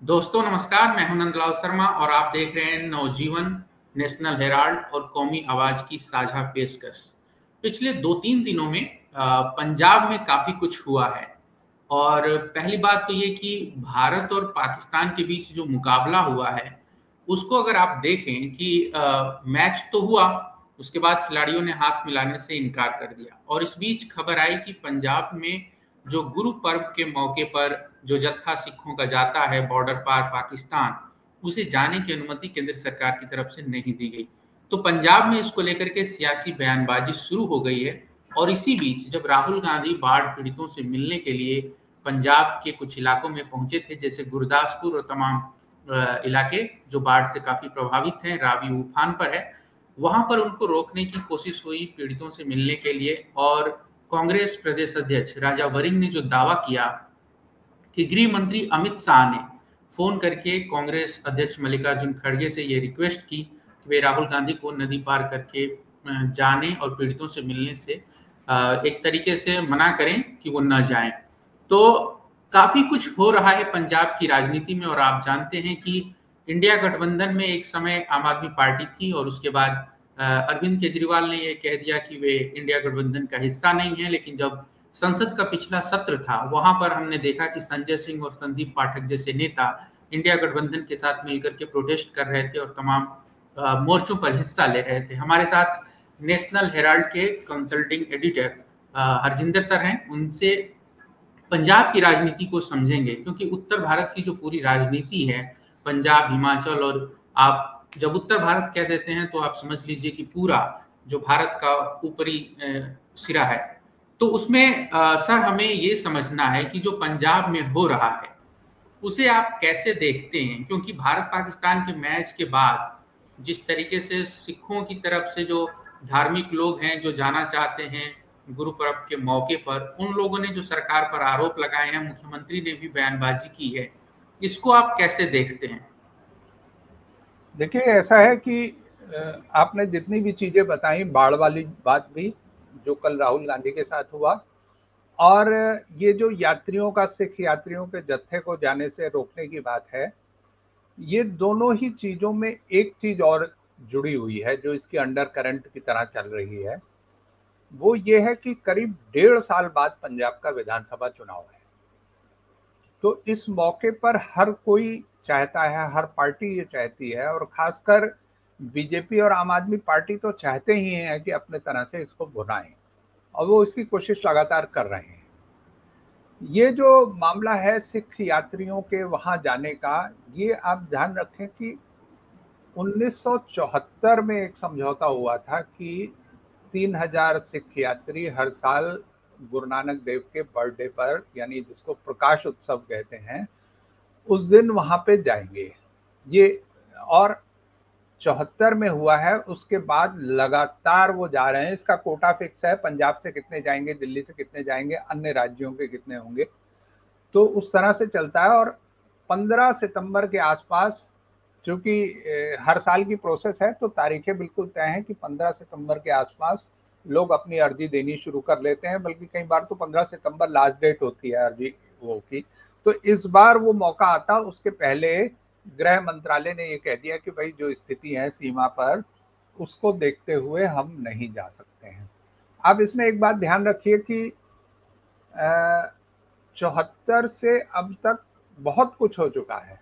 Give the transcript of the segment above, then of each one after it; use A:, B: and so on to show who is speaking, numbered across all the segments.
A: दोस्तों नमस्कार, मैं हूं नंदलाल शर्मा और आप देख रहे हैं नवजीवन, नेशनल हेराल्ड और कौमी आवाज की साझा पेशकश। पिछले 2-3 दिनों में पंजाब में काफ़ी कुछ हुआ है और पहली बात तो ये कि भारत और पाकिस्तान के बीच जो मुकाबला हुआ है, उसको अगर आप देखें कि मैच तो हुआ, उसके बाद खिलाड़ियों ने हाथ मिलाने से इनकार कर दिया और इस बीच खबर आई कि पंजाब में जो गुरु पर्व के मौके पर जो जत्था सिखों का जाता है बॉर्डर पार पाकिस्तान, उसे जाने की अनुमति केंद्र सरकार की तरफ से नहीं दी गई। तो पंजाब में इसको लेकर के सियासी बयानबाजी शुरू हो गई है और इसी बीच जब राहुल गांधी बाढ़ पीड़ितों से मिलने के लिए पंजाब के कुछ इलाकों में पहुंचे थे, जैसे गुरदासपुर और तमाम इलाके जो बाढ़ से काफ़ी प्रभावित हैं, रावी उफान पर है, वहाँ पर उनको रोकने की कोशिश हुई पीड़ितों से मिलने के लिए और कांग्रेस प्रदेश अध्यक्ष राजा वरिंग ने जो दावा किया कि गृह मंत्री अमित शाह ने फोन करके कांग्रेस अध्यक्ष मल्लिकार्जुन खड़गे से ये रिक्वेस्ट की कि वे राहुल गांधी को नदी पार करके जाने और पीड़ितों से मिलने से एक तरीके से मना करें कि वो न जाएं। तो काफी कुछ हो रहा है पंजाब की राजनीति में और आप जानते हैं कि इंडिया गठबंधन में एक समय आम आदमी पार्टी थी और उसके बाद अरविंद केजरीवाल ने ये कह दिया कि वे इंडिया गठबंधन का हिस्सा नहीं है, लेकिन जब संसद का पिछला सत्र था वहां पर हमने देखा कि संजय सिंह और संदीप पाठक जैसे नेता इंडिया गठबंधन के साथ मिलकर के प्रोटेस्ट कर रहे थे और तमाम मोर्चों पर हिस्सा ले रहे थे। हमारे साथ नेशनल हेराल्ड के कंसल्टिंग एडिटर हरजिंदर सर हैं, उनसे पंजाब की राजनीति को समझेंगे क्योंकि उत्तर भारत की जो पूरी राजनीति है, पंजाब, हिमाचल और आप जब उत्तर भारत कह देते हैं तो आप समझ लीजिए कि पूरा जो भारत का ऊपरी सिरा है, तो उसमें सर हमें ये समझना है कि जो पंजाब में हो रहा है उसे आप कैसे देखते हैं? क्योंकि भारत पाकिस्तान के मैच के बाद जिस तरीके से सिखों की तरफ से जो धार्मिक लोग हैं जो जाना चाहते हैं गुरु पर्व के मौके पर, उन लोगों ने जो सरकार पर आरोप लगाए हैं, मुख्यमंत्री ने भी बयानबाजी की है, इसको आप कैसे देखते हैं?
B: देखिए, ऐसा है कि आपने जितनी भी चीजें बताई, बाढ़ वाली बात भी जो कल राहुल गांधी के साथ हुआ, और ये जो यात्रियों का, सिख यात्रियों के जत्थे को जाने से रोकने की बात है, ये दोनों ही चीजों में एक चीज और जुड़ी हुई है जो इसकी अंडर करंट की तरह चल रही है। वो ये है कि करीब 1.5 साल बाद पंजाब का विधानसभा चुनाव है। तो इस मौके पर हर कोई चाहता है, हर पार्टी ये चाहती है, और खासकर बीजेपी और आम आदमी पार्टी तो चाहते ही हैं कि अपने तरह से इसको भुनाएं, और वो इसकी कोशिश लगातार कर रहे हैं। ये जो मामला है सिख यात्रियों के वहां जाने का, ये आप ध्यान रखें कि 1974 में एक समझौता हुआ था कि 3000 सिख यात्री हर साल गुरु नानक देव के बर्थडे पर, यानी जिसको प्रकाश उत्सव कहते हैं, उस दिन वहां पे जाएंगे। ये और 74 में हुआ है। उसके बाद लगातार वो जा रहे हैं। इसका कोटा फिक्स है, पंजाब से कितने जाएंगे, दिल्ली से कितने जाएंगे, अन्य राज्यों के कितने होंगे, तो उस तरह से चलता है। और 15 सितंबर के आसपास, चूंकि हर साल की प्रोसेस है, तो तारीखें बिल्कुल तय हैं कि 15 सितंबर के आसपास लोग अपनी अर्जी देनी शुरू कर लेते हैं, बल्कि कई बार तो 15 सितंबर लास्ट डेट होती है अर्जी वो की। तो इस बार वो मौका आता, उसके पहले गृह मंत्रालय ने ये कह दिया कि भाई जो स्थिति है सीमा पर, उसको देखते हुए हम नहीं जा सकते हैं। अब इसमें एक बात ध्यान रखिए कि 74 से अब तक बहुत कुछ हो चुका है।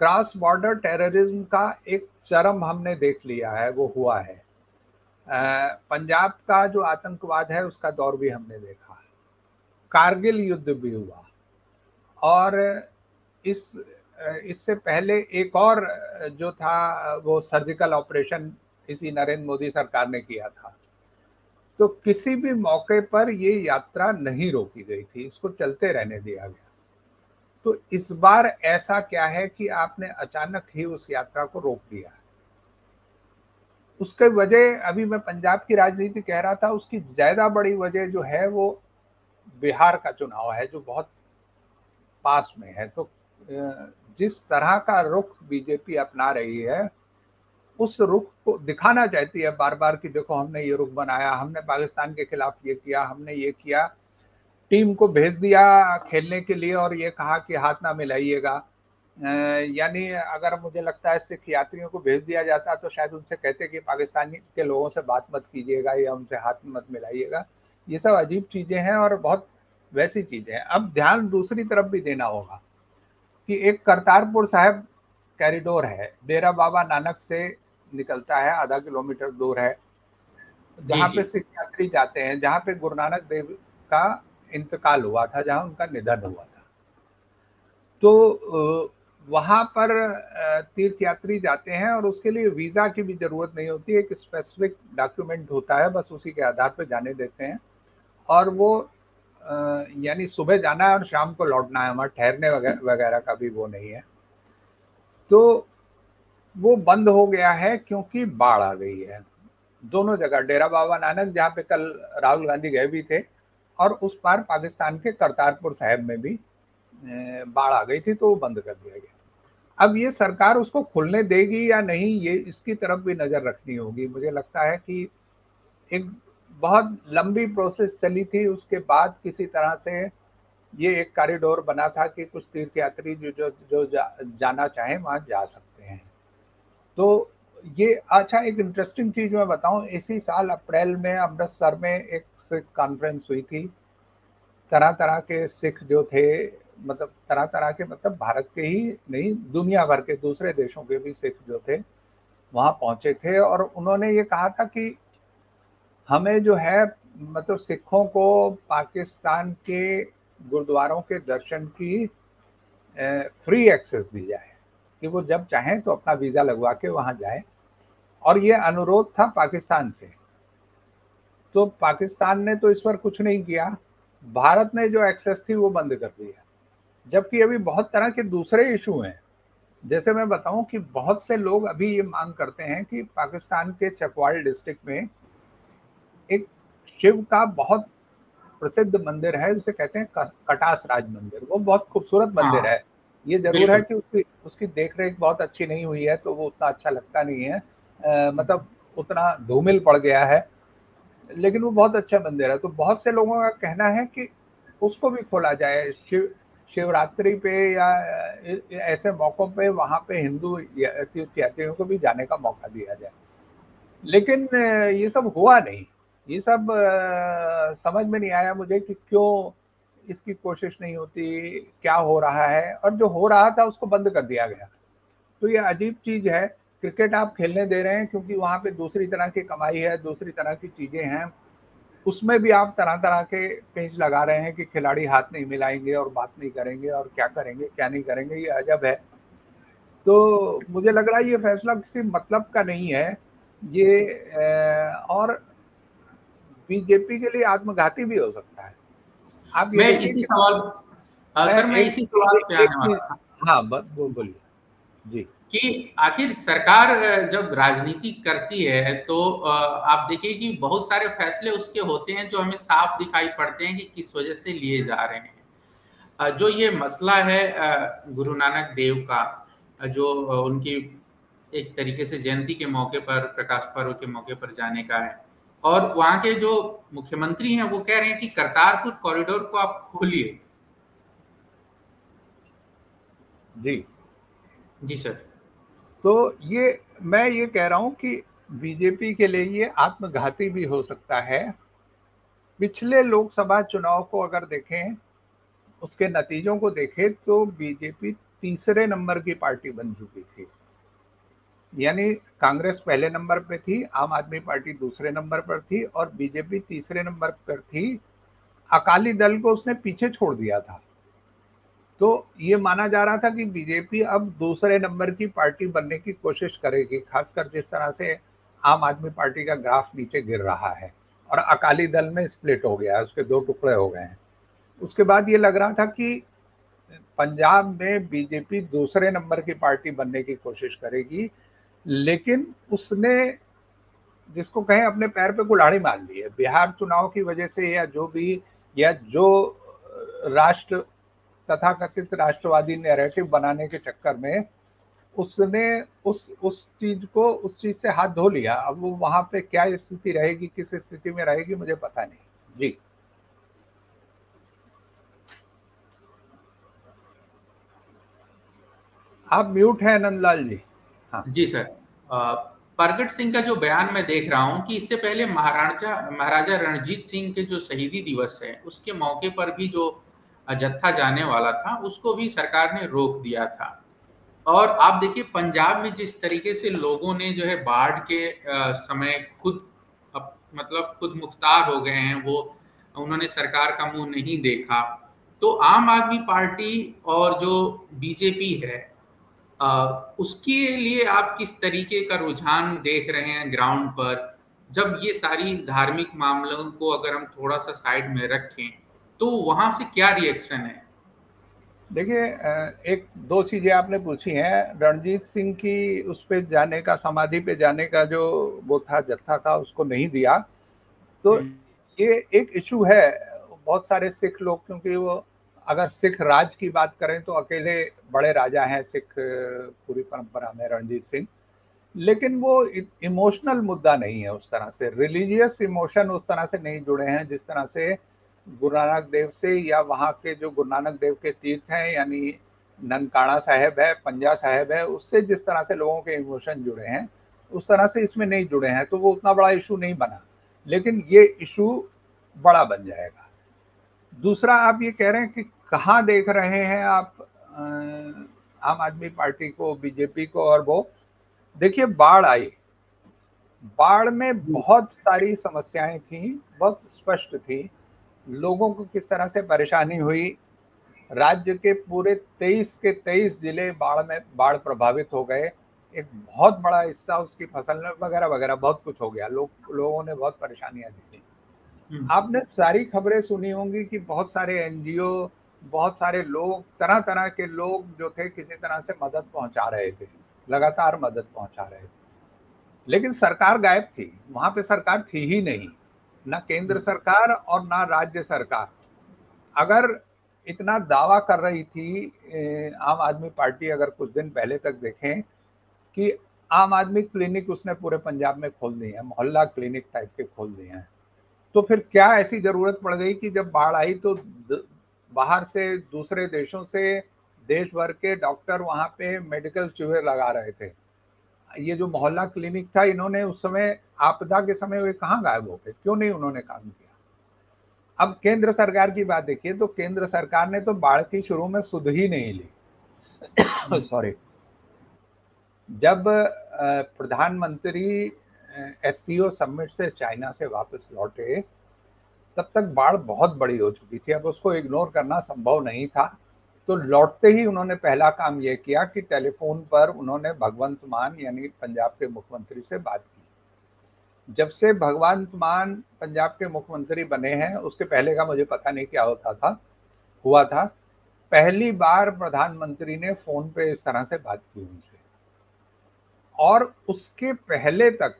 B: क्रॉस बॉर्डर टेररिज्म का एक चरम हमने देख लिया है, वो हुआ है। पंजाब का जो आतंकवाद है उसका दौर भी हमने देखा, कारगिल युद्ध भी हुआ, और इस इससे पहले एक और जो था वो सर्जिकल ऑपरेशन इसी नरेंद्र मोदी सरकार ने किया था। तो किसी भी मौके पर ये यात्रा नहीं रोकी गई थी, इसको चलते रहने दिया गया। तो इस बार ऐसा क्या है कि आपने अचानक ही उस यात्रा को रोक दिया? उसकी वजह, अभी मैं पंजाब की राजनीति कह रहा था, उसकी ज्यादा बड़ी वजह जो है वो बिहार का चुनाव है, जो बहुत पास में है। तो जिस तरह का रुख बीजेपी अपना रही है, उस रुख को दिखाना चाहती है बार बार कि देखो हमने ये रुख बनाया, हमने पाकिस्तान के खिलाफ ये किया, हमने ये किया, टीम को भेज दिया खेलने के लिए और ये कहा कि हाथ ना मिलाइएगा। यानी अगर मुझे लगता है सिख यात्रियों को भेज दिया जाता तो शायद उनसे कहते कि पाकिस्तानी के लोगों से बात मत कीजिएगा या उनसे हाथ मत मिलाइएगा। ये सब अजीब चीजें हैं और बहुत वैसी चीजें हैं। अब ध्यान दूसरी तरफ भी देना होगा कि एक करतारपुर साहिब कॉरिडोर है, डेरा बाबा नानक से निकलता है, आधा किलोमीटर दूर है,
A: जी
B: जहाँ
A: जी।
B: पे सिख यात्री जाते हैं, जहाँ पे गुरु नानक देव का इंतकाल हुआ था, जहाँ उनका निधन हुआ था। तो वहाँ पर तीर्थ यात्री जाते हैं और उसके लिए वीज़ा की भी ज़रूरत नहीं होती, एक स्पेसिफिक डॉक्यूमेंट होता है, बस उसी के आधार पर जाने देते हैं। और वो यानी सुबह जाना है और शाम को लौटना है, वहाँ ठहरने वगैरह का भी वो नहीं है। तो वो बंद हो गया है क्योंकि बाढ़ आ गई है दोनों जगह, डेरा बाबा नानक जहाँ पे कल राहुल गांधी गए भी थे, और उस पार पाकिस्तान के करतारपुर साहिब में भी बाढ़ आ गई थी, तो वो बंद कर दिया गया। अब ये सरकार उसको खुलने देगी या नहीं, ये इसकी तरफ भी नजर रखनी होगी। मुझे लगता है कि एक बहुत लंबी प्रोसेस चली थी, उसके बाद किसी तरह से ये एक कॉरिडोर बना था कि कुछ तीर्थ यात्री जाना चाहें वहां जा सकते हैं। तो ये अच्छा, एक इंटरेस्टिंग चीज मैं बताऊं, इसी साल अप्रैल में अमृतसर में एक सिख कॉन्फ्रेंस हुई थी। तरह तरह के सिख जो थे, मतलब तरह तरह के, मतलब भारत के ही नहीं, दुनिया भर के दूसरे देशों के भी सिख जो थे वहां पहुंचे थे, और उन्होंने ये कहा था कि हमें जो है, मतलब सिखों को पाकिस्तान के गुरुद्वारों के दर्शन की फ्री एक्सेस दी जाए, कि वो जब चाहें तो अपना वीजा लगवा के वहां जाए। और ये अनुरोध था पाकिस्तान से। तो पाकिस्तान ने तो इस पर कुछ नहीं किया, भारत ने जो एक्सेस थी वो बंद कर दिया। जबकि अभी बहुत तरह के दूसरे इशू हैं। जैसे मैं बताऊं कि बहुत से लोग अभी ये मांग करते हैं कि पाकिस्तान के चकवाल डिस्ट्रिक्ट में एक शिव का बहुत प्रसिद्ध मंदिर है जिसे कहते हैं कटास राज मंदिर। वो बहुत खूबसूरत मंदिर
A: हाँ
B: है। ये जरूर है
A: बिल्कुल।
B: कि उसकी उसकी देख रेख बहुत अच्छी नहीं हुई है, तो वो उतना अच्छा लगता नहीं है, मतलब उतना धूमिल पड़ गया है। लेकिन वो बहुत अच्छा मंदिर है। तो बहुत से लोगों का कहना है कि उसको भी खोला जाए, शिवरात्रि पे या ऐसे मौकों पे वहां पे हिंदू तीर्थ यात्रियों को भी जाने का मौका दिया जाए। लेकिन ये सब हुआ नहीं। ये सब समझ में नहीं आया मुझे कि क्यों इसकी कोशिश नहीं होती, क्या हो रहा है, और जो हो रहा था उसको बंद कर दिया गया। तो ये अजीब चीज है। क्रिकेट आप खेलने दे रहे हैं क्योंकि वहां पे दूसरी तरह की कमाई है, दूसरी तरह की चीजें हैं, उसमें भी आप तरह तरह के पेंच लगा रहे हैं कि खिलाड़ी हाथ नहीं मिलाएंगे और बात नहीं करेंगे और क्या करेंगे क्या नहीं करेंगे, ये अजब है। तो मुझे लग रहा है ये फैसला किसी मतलब का नहीं है ये, और बीजेपी के लिए आत्मघाती भी हो सकता है। आप ये
A: मैं
B: देखिए
A: इसी
B: कि
A: सवाल
B: मैं
A: सर मैं
B: एक
A: इसी सवाल पे
B: एक
A: आने वाला
B: चीज,
A: था
B: हाँ बोलिए। जी
A: कि आखिर सरकार जब राजनीति करती है तो आप देखिए कि बहुत सारे फैसले उसके होते हैं जो हमें साफ दिखाई पड़ते हैं कि किस वजह से लिए जा रहे हैं। जो ये मसला है गुरु नानक देव का, जो उनकी एक तरीके से जयंती के मौके पर, प्रकाश पर्व के मौके पर जाने का है, और वहाँ के जो मुख्यमंत्री हैं वो कह रहे हैं कि करतारपुर कॉरिडोर को आप खोलिए।
B: जी।
A: जी सर।
B: तो ये मैं ये कह रहा हूँ कि बीजेपी के लिए ये आत्मघाती भी हो सकता है। पिछले लोकसभा चुनाव को अगर देखें, उसके नतीजों को देखें, तो बीजेपी तीसरे नंबर की पार्टी बन चुकी थी। यानी कांग्रेस पहले नंबर पे थी, आम आदमी पार्टी दूसरे नंबर पर थी, और बीजेपी तीसरे नंबर पर थी। अकाली दल को उसने पीछे छोड़ दिया था। तो ये माना जा रहा था कि बीजेपी अब दूसरे नंबर की पार्टी बनने की कोशिश करेगी, खासकर जिस तरह से आम आदमी पार्टी का ग्राफ नीचे गिर रहा है और अकाली दल में स्प्लिट हो गया है, उसके दो टुकड़े हो गए हैं। उसके बाद ये लग रहा था कि पंजाब में बीजेपी दूसरे नंबर की पार्टी बनने की कोशिश करेगी, लेकिन उसने, जिसको कहें, अपने पैर पे कुल्हाड़ी मार ली है बिहार चुनाव की वजह से, या जो भी, या जो राष्ट्र तथाकथित राष्ट्रवादी नैरेटिव बनाने के चक्कर में उसने उस चीज से हाथ धो लिया। अब वो वहां पे क्या स्थिति रहेगी, किस स्थिति में रहेगी, मुझे पता नहीं। जी। आप म्यूट हैं नंदलाल जी। हाँ
A: जी सर। प्रगट सिंह का जो बयान मैं देख रहा हूं कि इससे पहले महाराजा महाराजा रणजीत सिंह के जो शहीदी दिवस है उसके मौके पर भी जो जत्था जाने वाला था उसको भी सरकार ने रोक दिया था। और आप देखिए पंजाब में जिस तरीके से लोगों ने जो है बाढ़ के समय खुद मतलब खुद मुख्तार हो गए हैं, वो उन्होंने सरकार का मुंह नहीं देखा। तो आम आदमी पार्टी और जो बीजेपी है उसके लिए आप किस तरीके का रुझान देख रहे हैं ग्राउंड पर, जब ये सारी धार्मिक मामलों को अगर हम थोड़ा सा साइड में रखें तो वहां से क्या रिएक्शन है?
B: देखिए, एक दो चीजें आपने पूछी हैं। रणजीत सिंह की उस पे जाने का, समाधि पे जाने का जो वो था, जत्था था, उसको नहीं दिया। तो
A: हम्म,
B: ये एक इशू है। बहुत सारे सिख लोग, क्योंकि वो, अगर सिख राज की बात करें तो अकेले बड़े राजा हैं सिख पूरी परंपरा में, रणजीत सिंह। लेकिन वो इमोशनल मुद्दा नहीं है, उस तरह से रिलीजियस इमोशन उस तरह से नहीं जुड़े हैं जिस तरह से गुरु नानक देव से, या वहाँ के जो गुरु नानक देव के तीर्थ हैं, यानी ननकाना साहेब है, पंजा साहेब है, उससे जिस तरह से लोगों के इमोशन जुड़े हैं उस तरह से इसमें नहीं जुड़े हैं, तो वो उतना बड़ा इशू नहीं बना। लेकिन ये इशू बड़ा बन जाएगा। दूसरा, आप ये कह रहे हैं कि कहाँ देख रहे हैं आप आम आदमी पार्टी को, बीजेपी को, और वो देखिए, बाढ़ आई, बाढ़ में बहुत सारी समस्याएं थी, बहुत स्पष्ट थी। लोगों को किस तरह से परेशानी हुई। राज्य के पूरे 23 के 23 जिले बाढ़ प्रभावित हो गए। एक बहुत बड़ा हिस्सा उसकी फसल वगैरह वगैरह बहुत कुछ हो गया। लोगों ने बहुत परेशानियां दी। आपने सारी खबरें सुनी होंगी कि बहुत सारे एनजीओ, बहुत सारे लोग, तरह तरह के लोग जो थे, किसी तरह से मदद पहुंचा रहे थे, लगातार मदद पहुंचा रहे थे। लेकिन सरकार गायब थी, वहां पे सरकार थी ही नहीं, ना केंद्र सरकार और ना राज्य सरकार। अगर इतना दावा कर रही थी आम आदमी पार्टी, अगर कुछ दिन पहले तक देखें कि आम आदमी क्लिनिक उसने पूरे पंजाब में खोल दिए हैं, मोहल्ला क्लिनिक टाइप के खोल दिए हैं, तो फिर क्या ऐसी जरूरत पड़ गई कि जब बाढ़ आई तो बाहर से, दूसरे देशों से, देश भर के डॉक्टर वहां पे मेडिकल चूहे लगा रहे थे। ये जो मोहल्ला क्लिनिक था, इन्होंने उस समय आपदा के समय वे कहाँ गायब हो गए? क्यों नहीं उन्होंने काम किया? अब केंद्र सरकार की बात देखिए, तो केंद्र सरकार ने तो बाढ़ की शुरू में सुध ही नहीं ली। सॉरी। जब प्रधानमंत्री एससीओ समिट से चाइना से वापस लौटे, तब तक बाढ़ बहुत बड़ी हो चुकी थी, अब उसको इग्नोर करना संभव नहीं था। तो लौटते ही उन्होंने पहला काम यह किया कि टेलीफोन पर उन्होंने भगवंत मान, यानी पंजाब के मुख्यमंत्री से बात की। जब से भगवंत मान पंजाब के मुख्यमंत्री बने हैं, उसके पहले का मुझे पता नहीं क्या हुआ था, पहली बार प्रधानमंत्री ने फोन पे इस तरह से बात की उनसे। और उसके पहले तक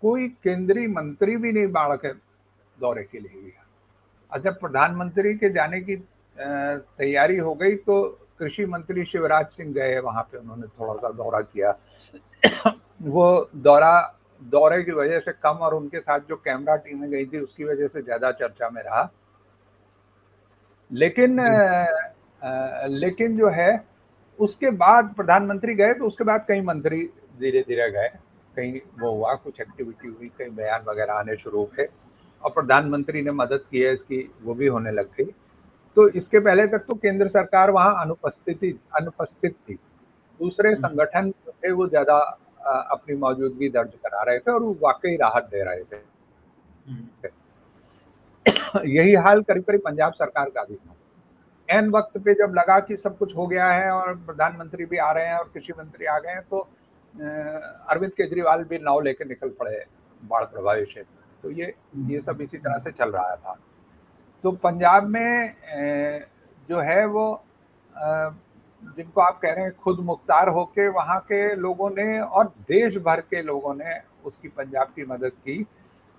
B: कोई केंद्रीय मंत्री भी नहीं बाढ़ के दौरे के लिए गया। और जब प्रधानमंत्री के जाने की तैयारी हो गई तो कृषि मंत्री शिवराज सिंह गए वहां पे, उन्होंने थोड़ा सा दौरा किया। वो दौरे की वजह से कम, और उनके साथ जो कैमरा टीमें गई थी उसकी वजह से ज्यादा चर्चा में रहा। लेकिन जो है, उसके बाद प्रधानमंत्री गए तो उसके बाद कई मंत्री धीरे धीरे गए, कहीं वो हुआ, कुछ एक्टिविटी हुई, कई बयान वगैरह आने शुरू हुए, और प्रधानमंत्री ने मदद की है इसकी, वो भी होने लग गई। तो इसके पहले तक तो केंद्र सरकार वहां अनुपस्थित थी। दूसरे संगठन थे वो ज्यादा अपनी मौजूदगी दर्ज करा रहे थे और वो वाकई राहत दे रहे थे। यही हाल करीब करीब पंजाब सरकार का भी था। एन वक्त पे जब लगा कि सब कुछ हो गया है और प्रधानमंत्री भी आ रहे हैं और कृषि मंत्री आ गए हैं, तो अरविंद केजरीवाल भी नाव लेकर निकल पड़े बाढ़ प्रभावित क्षेत्र। तो ये सब इसी तरह से चल रहा था। तो पंजाब में जो है वो जिनको आप कह रहे हैं खुद मुख्तार होके वहाँ के लोगों ने और देश भर के लोगों ने उसकी, पंजाब की मदद की।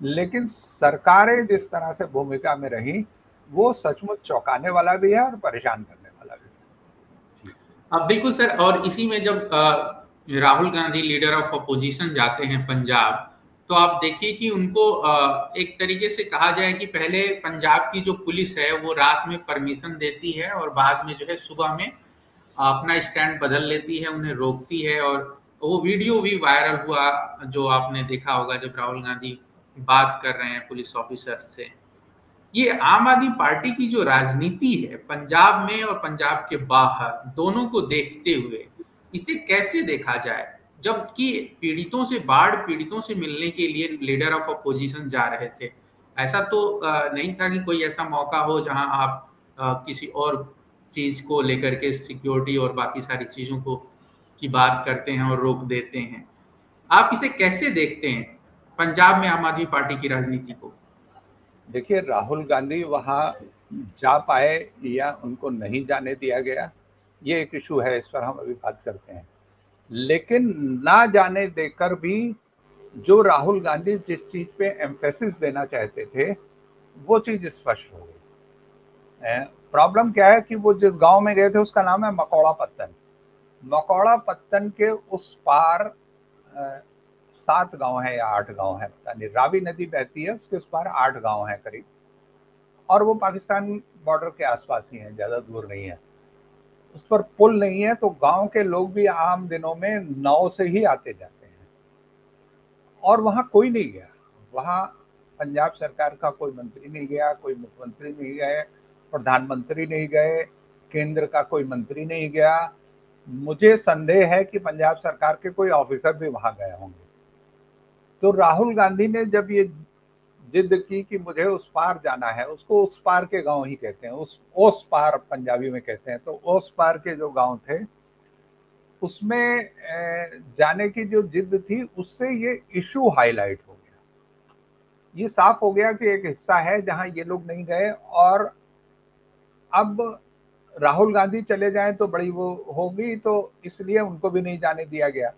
B: लेकिन सरकारें जिस तरह से भूमिका में रही, वो सचमुच चौंकाने वाला भी है और परेशान करने वाला भी है।
A: अब बिल्कुल सर, और इसी में जब Rahul Gandhi leader of opposition जाते हैं पंजाब, तो आप देखिए कि उनको एक तरीके से कहा जाए कि पहले पंजाब की जो पुलिस है वो रात में परमिशन देती है और बाद में जो है सुबह में अपना स्टैंड बदल लेती है, उन्हें रोकती है। और वो वीडियो भी वायरल हुआ जो आपने देखा होगा, जब राहुल गांधी बात कर रहे हैं पुलिस ऑफिसर्स से। ये आम आदमी पार्टी की जो राजनीति है पंजाब में और पंजाब के बाहर दोनों को देखते हुए, इसे कैसे देखा जाए? जबकि पीड़ितों से, बाढ़ पीड़ितों से मिलने के लिए लीडर ऑफ अपोजिशन जा रहे थे। ऐसा तो नहीं था कि कोई ऐसा मौका हो जहां आप किसी और चीज को लेकर के, सिक्योरिटी और बाकी सारी चीजों को की बात करते हैं और रोक देते हैं। आप इसे कैसे देखते हैं, पंजाब में आम आदमी पार्टी की राजनीति को?
B: देखिए, राहुल गांधी वहाँ जा पाए या उनको नहीं जाने दिया गया, ये एक इशू है, इस पर हम अभी बात करते हैं। लेकिन ना जाने देकर भी जो राहुल गांधी जिस चीज पे एम्फेसिस देना चाहते थे, वो चीज स्पष्ट हो गई। प्रॉब्लम क्या है कि वो जिस गांव में गए थे उसका नाम है मकौड़ा पत्तन। मकौड़ा पत्तन के उस पार 7 गांव है या 8 गांव है, पता नहीं, रावी नदी बहती है, उसके उस पार 8 गांव है करीब, और वो पाकिस्तान बॉर्डर के आसपास ही है, ज्यादा दूर नहीं है। उस पर पुल नहीं है, तो गांव के लोग भी आम दिनों में नाव से ही आते जाते हैं। और वहां कोई नहीं गया, वहां पंजाब सरकार का कोई मंत्री नहीं गया, कोई मुख्यमंत्री नहीं गए, प्रधानमंत्री नहीं गए, केंद्र का कोई मंत्री नहीं गया। मुझे संदेह है कि पंजाब सरकार के कोई ऑफिसर भी वहां गए होंगे। तो राहुल गांधी ने जब ये जिद की कि मुझे उस पार जाना है, उसको उस पार के गांव ही कहते हैं, उस पार पंजाबी में कहते हैं, तो उस पार के जो गांव थे उसमें जाने की जो जिद थी, उससे ये इशू हाईलाइट हो गया। ये साफ हो गया कि एक हिस्सा है जहां ये लोग नहीं गए, और अब राहुल गांधी चले जाएं तो बड़ी वो होगी, तो इसलिए उनको भी नहीं जाने दिया गया।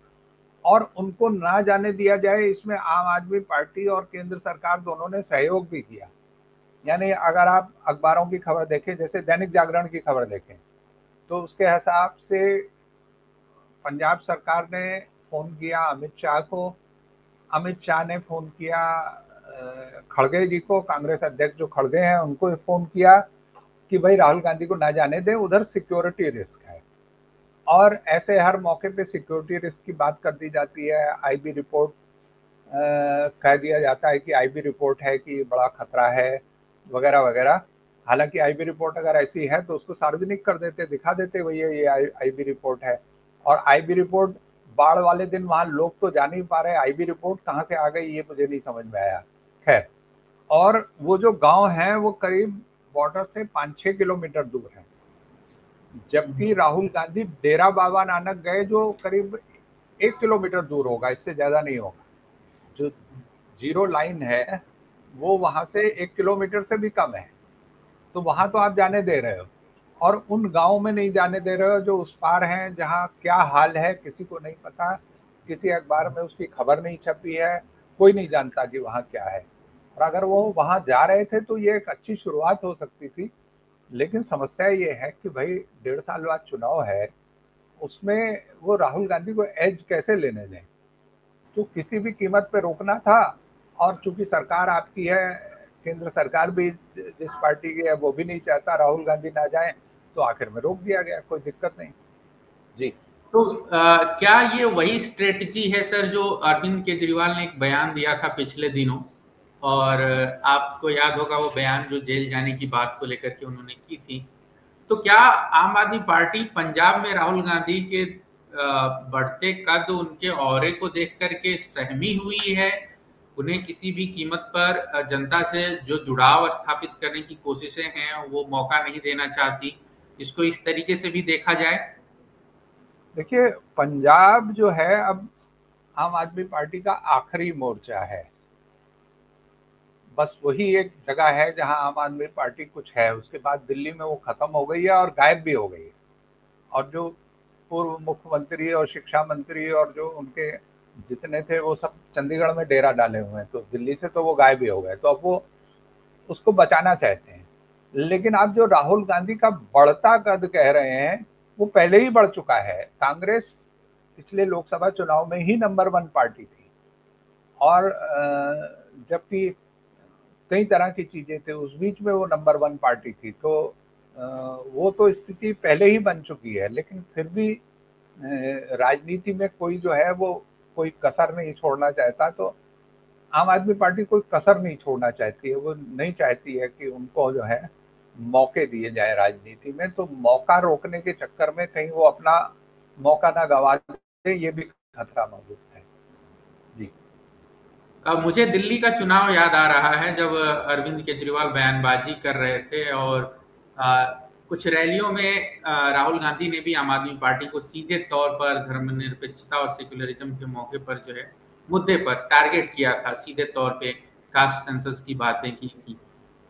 B: और उनको ना जाने दिया जाए, इसमें आम आदमी पार्टी और केंद्र सरकार दोनों ने सहयोग भी किया। यानी अगर आप अखबारों की खबर देखें, जैसे दैनिक जागरण की खबर देखें, तो उसके हिसाब से पंजाब सरकार ने फोन किया अमित शाह को, अमित शाह ने फोन किया खड़गे जी को, कांग्रेस अध्यक्ष जो खड़गे हैं उनको फोन किया कि भाई राहुल गांधी को ना जाने दें, उधर सिक्योरिटी रिस्क है। और ऐसे हर मौके पे सिक्योरिटी रिस्क की बात कर दी जाती है, आईबी रिपोर्ट कह दिया जाता है कि आईबी रिपोर्ट है कि बड़ा खतरा है, वगैरह वगैरह। हालांकि आईबी रिपोर्ट अगर ऐसी है तो उसको सार्वजनिक कर देते, दिखा देते भैया ये आईबी रिपोर्ट है। और आईबी रिपोर्ट, बाढ़ वाले दिन वहां लोग तो जा नहीं पा रहे, आईबी रिपोर्ट कहाँ से आ गई ये मुझे नहीं समझ में आया। खैर, और वो जो गांव है वो करीब बॉर्डर से 5-6 किलोमीटर दूर है, जबकि राहुल गांधी डेरा बाबा नानक गए जो करीब 1 किलोमीटर दूर होगा, इससे ज्यादा नहीं होगा। जो जीरो लाइन है वो वहां से 1 किलोमीटर से भी कम है, तो वहां तो आप जाने दे रहे हो, और उन गांव में नहीं जाने दे रहे हो जो उस पार हैं, जहां क्या हाल है किसी को नहीं पता, किसी अखबार में उसकी खबर नहीं छपी है, कोई नहीं जानता कि वहां क्या है। और अगर वो वहां जा रहे थे तो ये एक अच्छी शुरुआत हो सकती थी। लेकिन समस्या ये है कि भाई 1.5 साल बाद चुनाव है, उसमें वो राहुल गांधी को एज कैसे लेने दें? तो किसी भी कीमत पे रोकना था, और चूंकि सरकार आपकी है, केंद्र सरकार भी जिस पार्टी की है वो भी नहीं चाहता राहुल गांधी ना जाए, तो आखिर में रोक दिया गया, कोई दिक्कत नहीं। जी।
A: तो क्या ये वही स्ट्रेटजी है सर जो अरविंद केजरीवाल ने एक बयान दिया था पिछले दिनों? और आपको याद होगा वो बयान जो जेल जाने की बात को लेकर के उन्होंने की थी। तो क्या आम आदमी पार्टी पंजाब में राहुल गांधी के बढ़ते कद, उनके औरे को देख करके सहमी हुई है? उन्हें किसी भी कीमत पर जनता से जो जुड़ाव स्थापित करने की कोशिशें हैं वो मौका नहीं देना चाहती? इसको इस तरीके से भी देखा जाए?
B: देखिए, पंजाब जो है अब आम आदमी पार्टी का आखिरी मोर्चा है, बस वही एक जगह है जहां आम आदमी पार्टी कुछ है। उसके बाद दिल्ली में वो खत्म हो गई है और गायब भी हो गई है। और जो पूर्व मुख्यमंत्री और शिक्षा मंत्री और जो उनके जितने थे वो सब चंडीगढ़ में डेरा डाले हुए हैं, तो दिल्ली से तो वो गायब ही हो गए। तो अब वो उसको बचाना चाहते हैं। लेकिन अब जो राहुल गांधी का बढ़ता कद कह रहे हैं, वो पहले ही बढ़ चुका है। कांग्रेस पिछले लोकसभा चुनाव में ही नंबर 1 पार्टी थी, और जबकि कई तरह की चीजें थी, उस बीच में वो नंबर 1 पार्टी थी। तो वो तो स्थिति पहले ही बन चुकी है, लेकिन फिर भी राजनीति में कोई जो है वो कोई कसर नहीं छोड़ना चाहता। तो आम आदमी पार्टी कोई कसर नहीं छोड़ना चाहती है, वो नहीं चाहती है कि उनको जो है मौके दिए जाए राजनीति में। तो मौका रोकने के चक्कर में कहीं वो अपना मौका ना गवा दे, ये भी खतरा मौजूद है। जी।
A: अब मुझे दिल्ली का चुनाव याद आ रहा है, जब अरविंद केजरीवाल बयानबाजी कर रहे थे और आ, कुछ रैलियों में राहुल गांधी ने भी आम आदमी पार्टी को सीधे तौर पर धर्मनिरपेक्षता और सेक्युलरिज्म के मौके पर जो है मुद्दे पर टारगेट किया था, सीधे तौर पे कास्ट सेंसस की बातें की थी।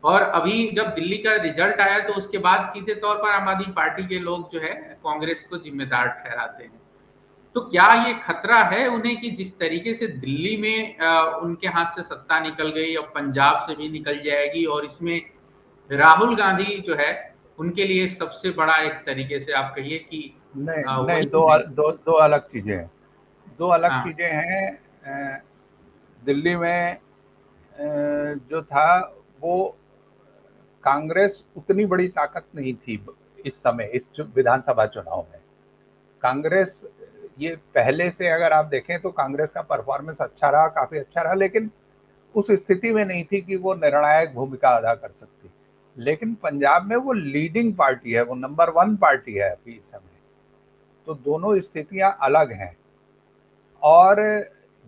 A: और अभी जब दिल्ली का रिजल्ट आया तो उसके बाद सीधे तौर पर आम आदमी पार्टी के लोग जो है कांग्रेस को जिम्मेदार ठहराते हैं। तो क्या ये खतरा है उन्हें कि जिस तरीके से दिल्ली में उनके हाथ से सत्ता निकल गई, अब पंजाब से भी निकल जाएगी, और इसमें राहुल गांधी जो है उनके लिए सबसे बड़ा एक तरीके से आप कहिए कि
B: नहीं नहीं,
A: वही है।
B: दो अलग चीजें हैं। दो अलग
A: हाँ
B: चीजें हैं। दिल्ली में जो था वो कांग्रेस उतनी बड़ी ताकत नहीं थी इस समय, इस विधानसभा चुनाव में। कांग्रेस, ये पहले से अगर आप देखें तो कांग्रेस का परफॉर्मेंस अच्छा रहा, काफी अच्छा रहा, लेकिन उस स्थिति में नहीं थी कि वो निर्णायक भूमिका अदा कर सकती। लेकिन पंजाब में वो लीडिंग पार्टी है, वो नंबर 1 पार्टी है अभी इस समय। तो दोनों स्थितियां अलग हैं। और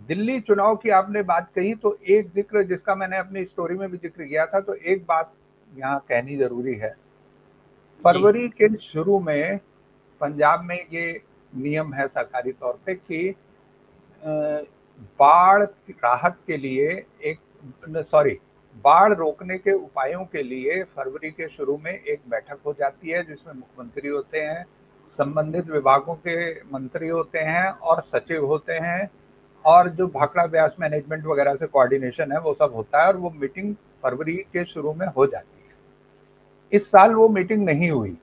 B: दिल्ली चुनाव की आपने बात कही, तो एक जिक्र जिसका मैंने अपनी स्टोरी में भी जिक्र किया था, तो एक बात यहाँ कहनी जरूरी है।
A: जी
B: फरवरी के शुरू में पंजाब में ये नियम है सरकारी तौर पे कि बाढ़ राहत के लिए एक सॉरी बाढ़ रोकने के उपायों के लिए फरवरी के शुरू में एक बैठक हो जाती है, जिसमें मुख्यमंत्री होते हैं, संबंधित विभागों के मंत्री होते हैं और सचिव होते हैं, और जो भाखड़ा ब्यास मैनेजमेंट वगैरह से कोऑर्डिनेशन है वो सब होता है, और वो मीटिंग फरवरी के शुरू में हो जाती है। इस साल वो मीटिंग नहीं हुई।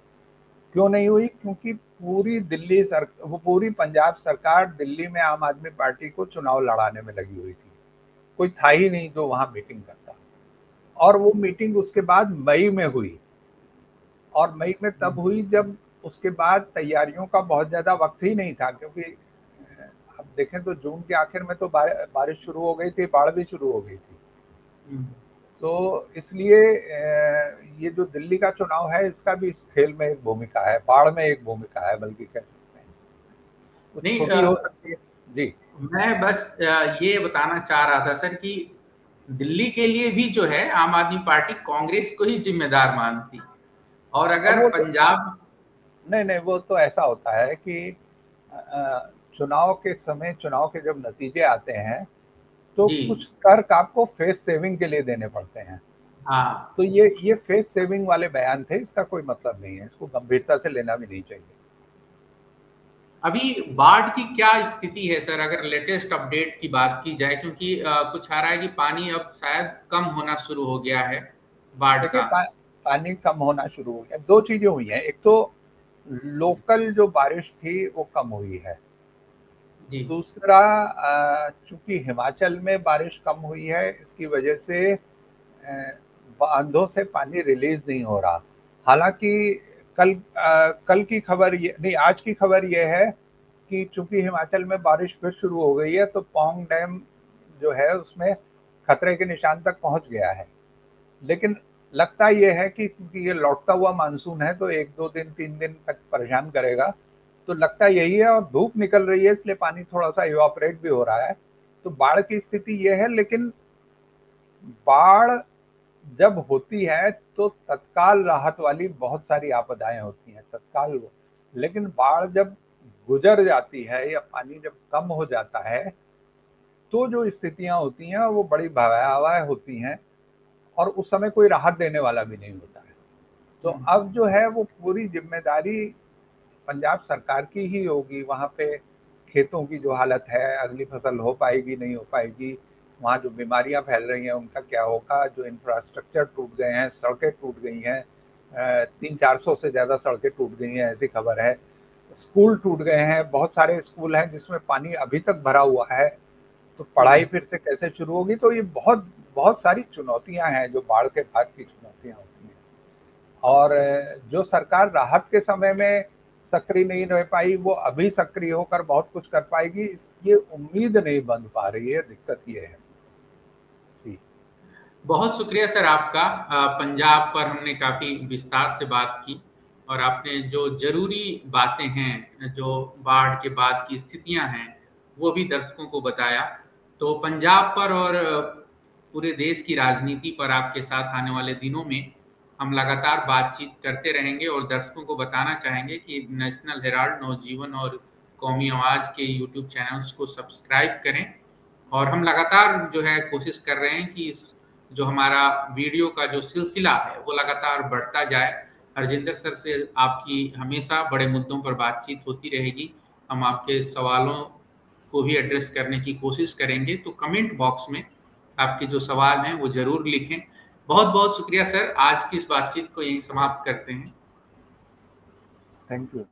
B: क्यों नहीं हुई? क्योंकि वो पूरी पंजाब सरकार दिल्ली में आम आदमी पार्टी को चुनाव लड़ाने में लगी हुई थी। कोई था ही नहीं जो वहां मीटिंग करता। और वो मीटिंग उसके बाद मई में हुई, और मई में तब हुई जब उसके बाद तैयारियों का बहुत ज्यादा वक्त ही नहीं था, क्योंकि अब देखें तो जून के आखिर में तो बारिश शुरू हो गई थी, बाढ़ भी शुरू हो गई थी। तो इसलिए ये जो दिल्ली का चुनाव है, इसका भी इस खेल में एक भूमिका है, बाढ़ में एक भूमिका है, बल्कि कह सकते हैं कुछ
A: नहीं,
B: छोटी हो सकती है। जी।
A: मैं बस ये बताना चाह रहा था सर कि दिल्ली के लिए भी जो है आम आदमी पार्टी कांग्रेस को ही जिम्मेदार मानती, और
B: अब
A: अगर
B: वो तो
A: पंजाब।
B: नहीं नहीं, वो तो ऐसा होता है कि चुनाव के समय, चुनाव के जब नतीजे आते हैं, तो
A: जी
B: कुछ तर्क आपको फेस सेविंग के लिए देने पड़ते हैं।
A: हाँ।
B: तो ये फेस सेविंग वाले बयान थे, इसका कोई मतलब नहीं है, इसको गंभीरता से लेना भी नहीं चाहिए।
A: अभी बाढ़ की क्या स्थिति है सर, अगर लेटेस्ट अपडेट की बात की जाए, क्योंकि कुछ आ रहा है कि पानी अब शायद कम होना शुरू हो गया है बाढ़
B: देखिए,
A: का।
B: पानी कम होना शुरू हो गया। दो चीजें हुई हैं। एक तो लोकल जो बारिश थी वो कम हुई है।
A: जी
B: दूसरा, चूंकि हिमाचल में बारिश कम हुई है, इसकी वजह से बांधों से पानी रिलीज नहीं हो रहा। हालांकि कल की खबर ये नहीं, आज की खबर ये है कि चूंकि हिमाचल में बारिश फिर शुरू हो गई है, तो पौंग डैम जो है उसमें खतरे के निशान तक पहुंच गया है। लेकिन लगता ये है कि क्योंकि ये लौटता हुआ मानसून है, तो 1 2 दिन 3 दिन तक परेशान करेगा। तो लगता यही है, और धूप निकल रही है, इसलिए पानी थोड़ा सा इवापोरेट भी हो रहा है। तो बाढ़ की स्थिति ये है। लेकिन बाढ़ जब होती है तो तत्काल राहत वाली बहुत सारी आपदाएं होती हैं, तत्काल वो। लेकिन बाढ़ जब गुजर जाती है या पानी जब कम हो जाता है, तो जो स्थितियां होती हैं वो बड़ी भयावह होती हैं, और उस समय कोई राहत देने वाला भी नहीं होता है। तो अब जो है वो पूरी जिम्मेदारी पंजाब सरकार की ही होगी। वहाँ पे खेतों की जो हालत है, अगली फसल हो पाएगी नहीं हो पाएगी, वहाँ जो बीमारियां फैल रही हैं उनका क्या होगा, जो इंफ्रास्ट्रक्चर टूट गए हैं, सड़कें टूट गई हैं, 300-400 से ज़्यादा सड़कें टूट गई हैं ऐसी खबर है। स्कूल टूट गए हैं, बहुत सारे स्कूल हैं जिसमें पानी अभी तक भरा हुआ है। तो पढ़ाई फिर से कैसे शुरू होगी? तो ये बहुत बहुत सारी चुनौतियां हैं जो बाढ़ के बाद की चुनौतियां होती हैं। और जो सरकार राहत के समय में सक्रिय नहीं रह पाई, वो अभी सक्रिय होकर बहुत कुछ कर पाएगी, ये उम्मीद नहीं बन पा रही है। दिक्कत ये है जी।
A: बहुत शुक्रिया सर आपका। पंजाब पर हमने काफ़ी विस्तार से बात की और आपने जो ज़रूरी बातें हैं, जो बाढ़ के बाद की स्थितियां हैं, वो भी दर्शकों को बताया। तो पंजाब पर और पूरे देश की राजनीति पर आपके साथ आने वाले दिनों में हम लगातार बातचीत करते रहेंगे और दर्शकों को बताना चाहेंगे कि नेशनल हेराल्ड, नवजीवन और कौमी आवाज़ के यूट्यूब चैनल्स को सब्सक्राइब करें। और हम लगातार जो है कोशिश कर रहे हैं कि इस जो हमारा वीडियो का जो सिलसिला है वो लगातार बढ़ता जाए। हरजिंदर सर से आपकी हमेशा बड़े मुद्दों पर बातचीत होती रहेगी। हम आपके सवालों को भी एड्रेस करने की कोशिश करेंगे, तो कमेंट बॉक्स में आपके जो सवाल हैं वो जरूर लिखें। बहुत बहुत शुक्रिया सर। आज की इस बातचीत को यहीं समाप्त करते हैं।
B: Thank you.